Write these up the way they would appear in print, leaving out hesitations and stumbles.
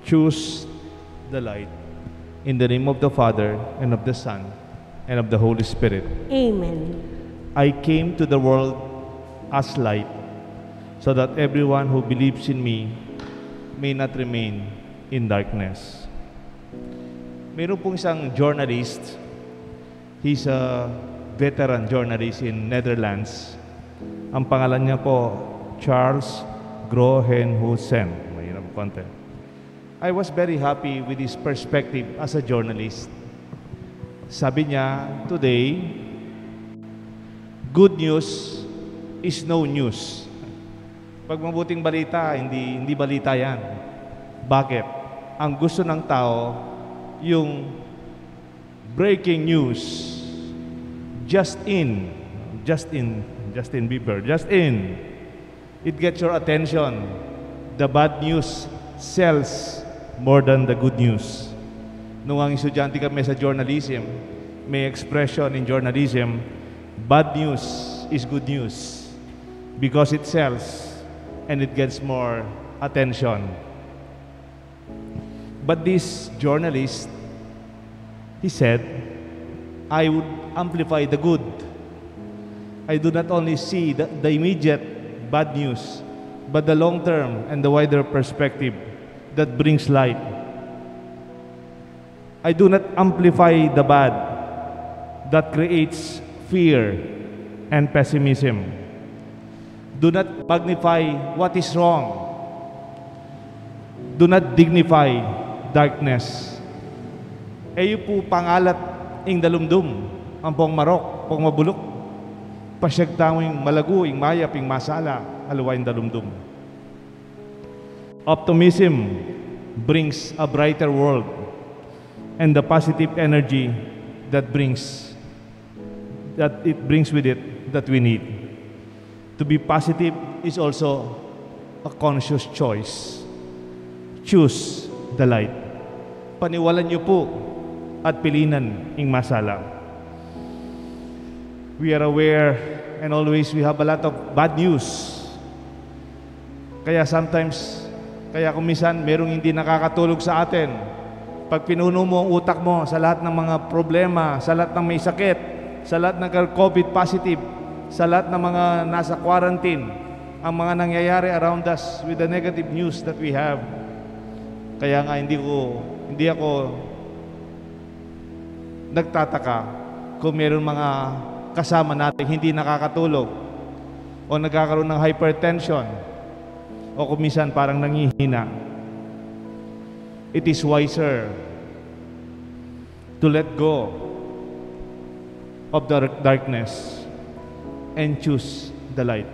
choose the light. In the name of the Father, and of the Son, and of the Holy Spirit. Amen. I came to the world as light, so that everyone who believes in me may not remain in darkness. Meron pong isang journalist. He's a veteran journalist in Netherlands. Ang pangalan niya po, Charles Groenhuisen. Mahirap konti. I was very happy with his perspective as a journalist. Sabi niya, today, good news is no news. Pag mabuting balita, hindi balita yan. Bakit? Ang gusto ng tao, yung breaking news, just in. It gets your attention. The bad news sells more than the good news. Nung ang estudyante kami sa journalism, may expression in journalism, bad news is good news because it sells and it gets more attention. But this journalist, he said, I would amplify the good. I do not only see the immediate bad news, but the long term and the wider perspective that brings light. I do not amplify the bad that creates fear and pessimism. Do not magnify what is wrong. Do not dignify darkness. Ayo po pangalat ing dalumdum, ang pong marok, pong mabulok, pasyagtawing malagu, ing mayap, ing masala, aluwain dalumdum. Optimism brings a brighter world and the positive energy that it brings with it that we need. To be positive is also a conscious choice. Choose the light. Paniwalan niyo po at pilinan ing masala. We are aware and always we have a lot of bad news. Kaya sometimes, kung minsan merong hindi nakakatulog sa atin, pag pinuno mo ang utak mo sa lahat ng mga problema, sa lahat ng may sakit, sa lahat ng COVID positive, sa lahat ng mga nasa quarantine, ang mga nangyayari around us with the negative news that we have. Kaya nga hindi ako nagtataka kung meron mga kasama natin hindi nakakatulog o nagkakaroon ng hypertension o kung minsan parang nangihina. It is wiser to let go of the darkness and choose the light.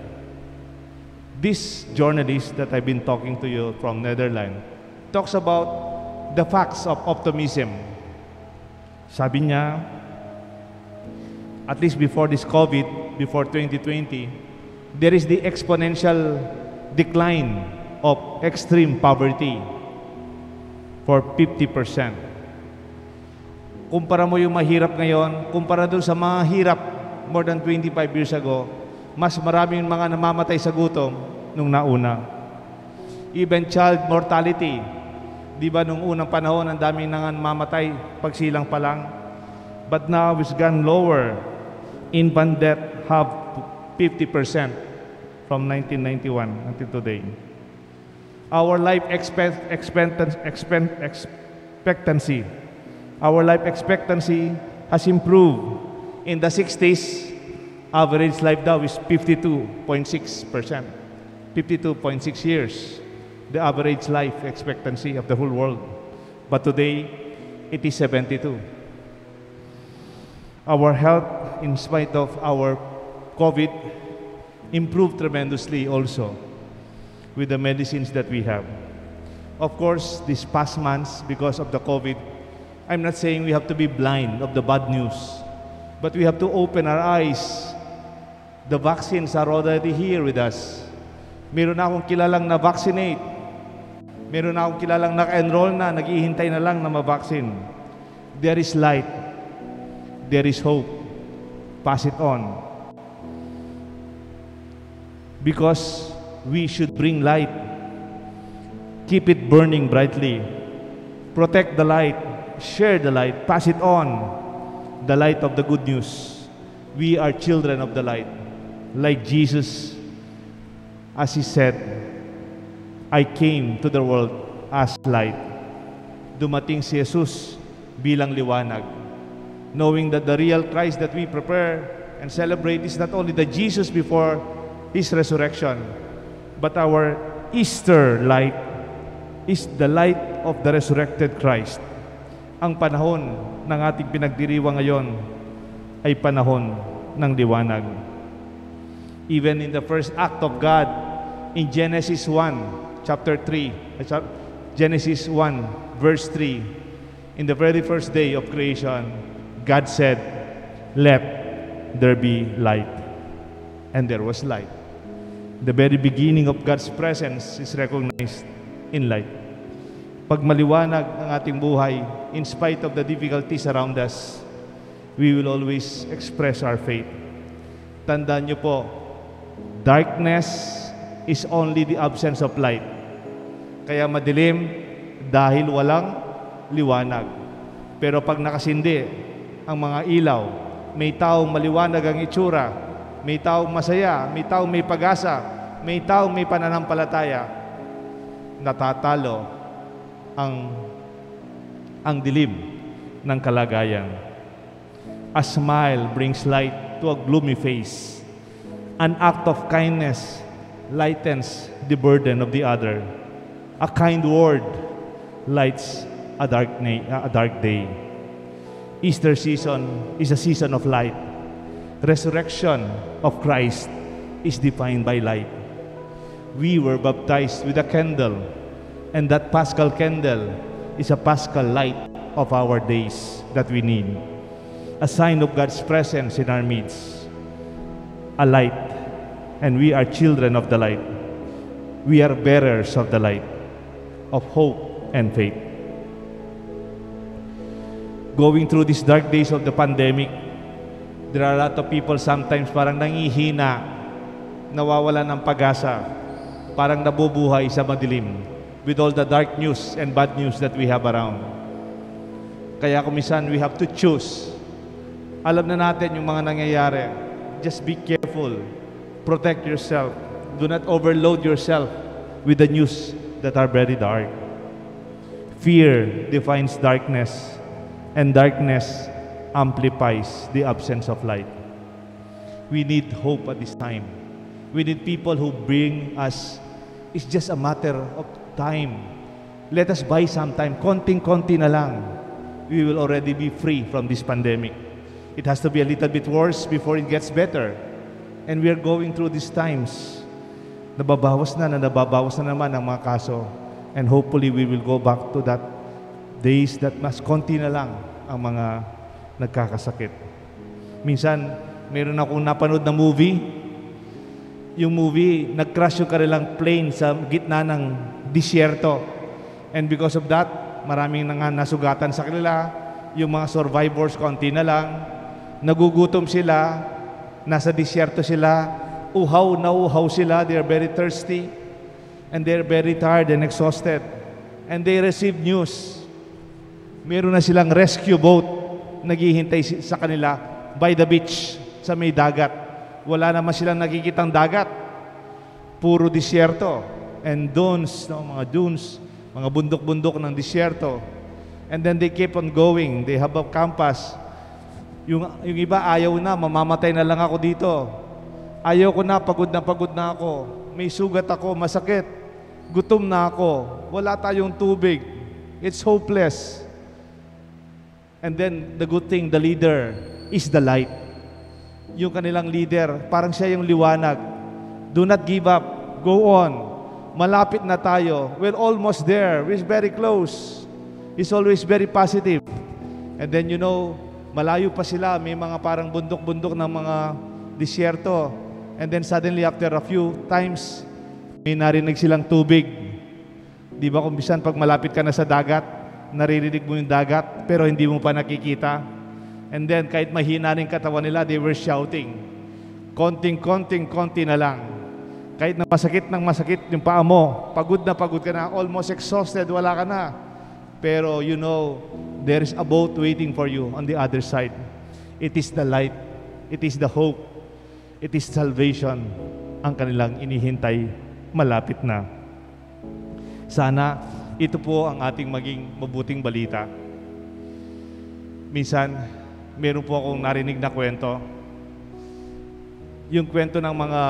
This journalist that I've been talking to you from Netherlands talks about the facts of optimism. Sabi niya, at least before this COVID, before 2020, there is the exponential decline of extreme poverty for 50%. Kumpara mo yung mahirap ngayon, kumpara doon sa mga hirap more than 25 years ago, mas maraming mga namamatay sa gutom nung nauna. Even child mortality, di ba nung unang panahon ang daming namamatay pagsilang pa lang, but now it's gone lower. Infant death have 50% from 1991 until today. Our life expectancy has improved. In the 60s, average life now is 52.6%. 52.6 years, the average life expectancy of the whole world. But today, it is 72. Our health, in spite of our COVID, improved tremendously also with the medicines that we have. Of course, these past months, because of the COVID, I'm not saying we have to be blind of the bad news, but we have to open our eyes. The vaccines are already here with us. Meron na akong kilalang na-vaccinate. Meron na akong kilalang naka-enroll na, naghihintay na lang na ma-vaccine. There is light. There is hope. Pass it on. Because we should bring light. Keep it burning brightly Protect the light. Share the light. Pass it on. The light of the good news. We are children of the light. Like Jesus, as He said, I came to the world as light. Dumating si Jesus bilang liwanag. Knowing that the real Christ that we prepare and celebrate is not only the Jesus before His resurrection, but our Easter light is the light of the resurrected Christ. Ang panahon ng ating pinagdiriwang ngayon ay panahon ng liwanag. Even in the first act of God, in Genesis 1, chapter 3, Genesis 1, verse 3, in the very first day of creation, God said, "Let there be light." And there was light. The very beginning of God's presence is recognized in light. Pag maliwanag ang ating buhay, in spite of the difficulties around us, we will always express our faith. Tandaan niyo po, darkness is only the absence of light. Kaya madilim dahil walang liwanag. Pero pag nakasindi ang mga ilaw, may taong maliwanag ang itsura, may taong masaya, may taong may pag-asa, may taong may pananampalataya, natatalo ang dilim ng kalagayan. A smile brings light to a gloomy face. An act of kindness lightens the burden of the other. A kind word lights a dark day. Easter season is a season of light. Resurrection of Christ is defined by light. We were baptized with a candle, and that Paschal candle is a Paschal light of our days that we need. A sign of God's presence in our midst. A light, and we are children of the light. We are bearers of the light, of hope and faith. Going through these dark days of the pandemic, there are a lot of people sometimes parang nangihina, nawawala ng pag-asa, parang nabubuhay sa madilim with all the dark news and bad news that we have around. Kaya kumisan, we have to choose. Alam na natin yung mga nangyayari. Just be careful. Protect yourself. Do not overload yourself with the news that are very dark. Fear defines darkness, and darkness amplifies the absence of light. We need hope at this time. We need people who bring us. It's just a matter of time. Let us buy some time. Konting-konti na lang. We will already be free from this pandemic. It has to be a little bit worse before it gets better. And we are going through these times. Nababawas na naman ang mga kaso. And hopefully we will go back to that days that mas konti na lang ang mga nagkakasakit. Minsan, meron akong napanood na movie. Yung movie, nag-crash yung kanilang plane sa gitna ng disyerto. And because of that, maraming nasugatan sa kanila. Yung mga survivors, konti na lang. Nagugutom sila. Nasa disyerto sila. Uhaw na uhaw sila. They are very thirsty. And they are very tired and exhausted. And they receive news. Meron na silang rescue boat naghihintay sa kanila by the beach sa may dagat. Wala naman silang nakikitang dagat. Puro disyerto. And dunes, mga dunes, mga bundok-bundok ng disyerto. And then they keep on going. They have a campus. Yung iba ayaw na, mamamatay na lang ako dito. Ayaw ko na, pagod na ako. May sugat ako, masakit. Gutom na ako. Wala tayong tubig. It's hopeless. And then the good thing, the leader is the light. Yung kanilang leader, parang siya yung liwanag. Do not give up. Go on. Malapit na tayo. We're almost there. We're very close. He's always very positive. And then you know, malayo pa sila. May mga parang bundok-bundok ng mga disyerto. And then suddenly after a few times, may narinig silang tubig. Di ba kung bisan pag malapit ka na sa dagat, naririnig mo yung dagat, pero hindi mo pa nakikita. And then kahit mahina rin katawan nila, they were shouting. Konting-konti na lang. Kahit na masakit yung paa mo, pagod ka na, almost exhausted, wala ka na. Pero you know, there is a boat waiting for you on the other side. It is the light. It is the hope. It is salvation. Ang kanilang inihintay, malapit na. Sana ito po ang ating maging mabuting balita. Minsan, meron po akong narinig na kwento. Yung kwento ng mga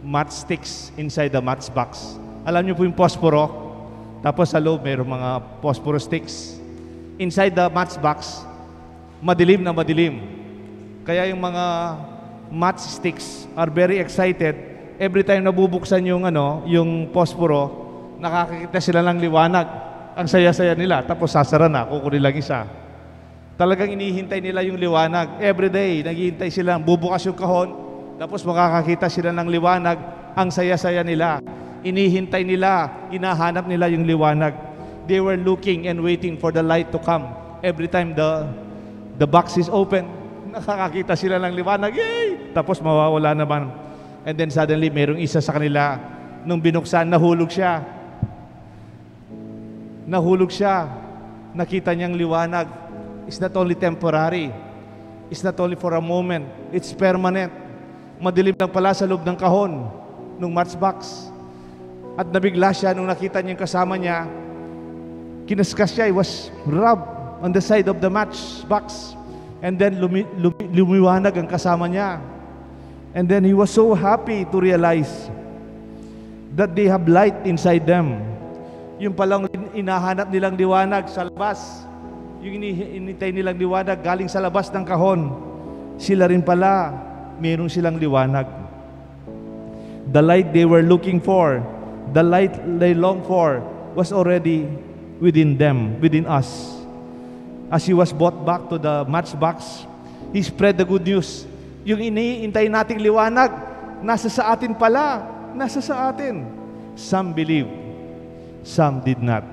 matchsticks inside the matchbox. Alam niyo po yung posporo, tapos sa loob mayroong mga posporo sticks. Inside the matchbox, madilim na madilim. Kaya yung mga matchsticks are very excited. Every time nabubuksan yung yung posporo, nakakakita sila ng liwanag. Ang saya-saya nila, tapos sasara na, kukunin lang isa. Talagang inihintay nila yung liwanag. Every day, naghihintay sila, bubukas yung kahon, tapos makakakita sila ng liwanag. Ang saya-saya nila. Inihintay nila, hinahanap nila yung liwanag. They were looking and waiting for the light to come. Every time the box is open, nakakakita sila ng liwanag. Yay! Tapos mawawala naman. And then suddenly, mayroong isa sa kanila, nung binuksan, nahulog siya. Nahulog siya. Nakita niyang liwanag. It's not only temporary. It's not only for a moment. It's permanent. Madilim lang pala sa loob ng kahon, nung matchbox. At nabigla siya nung nakita niya yung kasama niya. Kinaskas siya. He was rubbed on the side of the matchbox. And then lumiwanag ang kasama niya. And then he was so happy to realize that they have light inside them. Yung palang inahanap nilang liwanag sa labas, yung inintay nilang liwanag galing sa labas ng kahon, sila rin pala, meron silang liwanag. The light they were looking for, the light they long for, was already within them, within us. As he was brought back to the matchbox, he spread the good news. Yung iniintay nating liwanag, nasa sa atin pala, nasa sa atin. Some believe, some did not.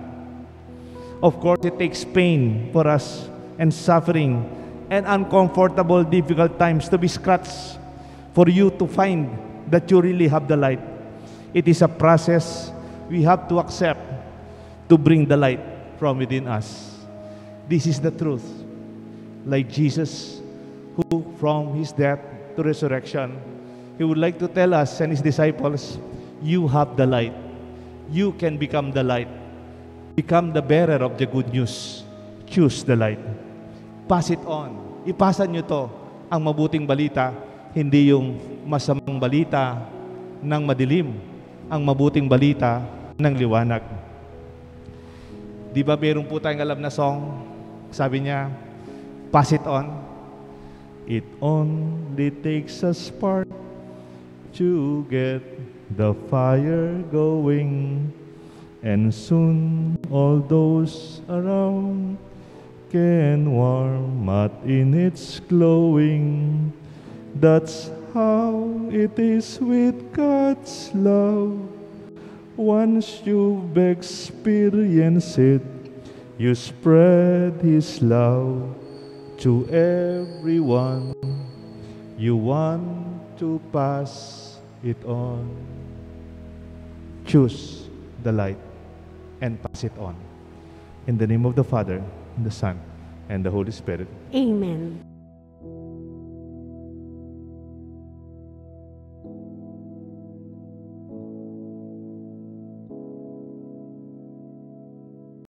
Of course, it takes pain for us and suffering and uncomfortable, difficult times to be scratched for you to find that you really have the light. It is a process we have to accept to bring the light from within us. This is the truth. Like Jesus, who from His death to resurrection, He would like to tell us and His disciples, you have the light. You can become the light. Become the bearer of the good news. Choose the light. Pass it on. Ipasa nyo to, ang mabuting balita, hindi yung masamang balita ng madilim, ang mabuting balita ng liwanag. Di ba meron po tayong alam na song? Sabi niya, pass it on. It only takes a spark to get the fire going, and soon all those around can warm at in its glowing. That's how it is with God's love. Once you've experienced it, you spread His love to everyone. You want to pass it on. Choose the light and pass it on. In the name of the Father, and the Son, and the Holy Spirit. Amen.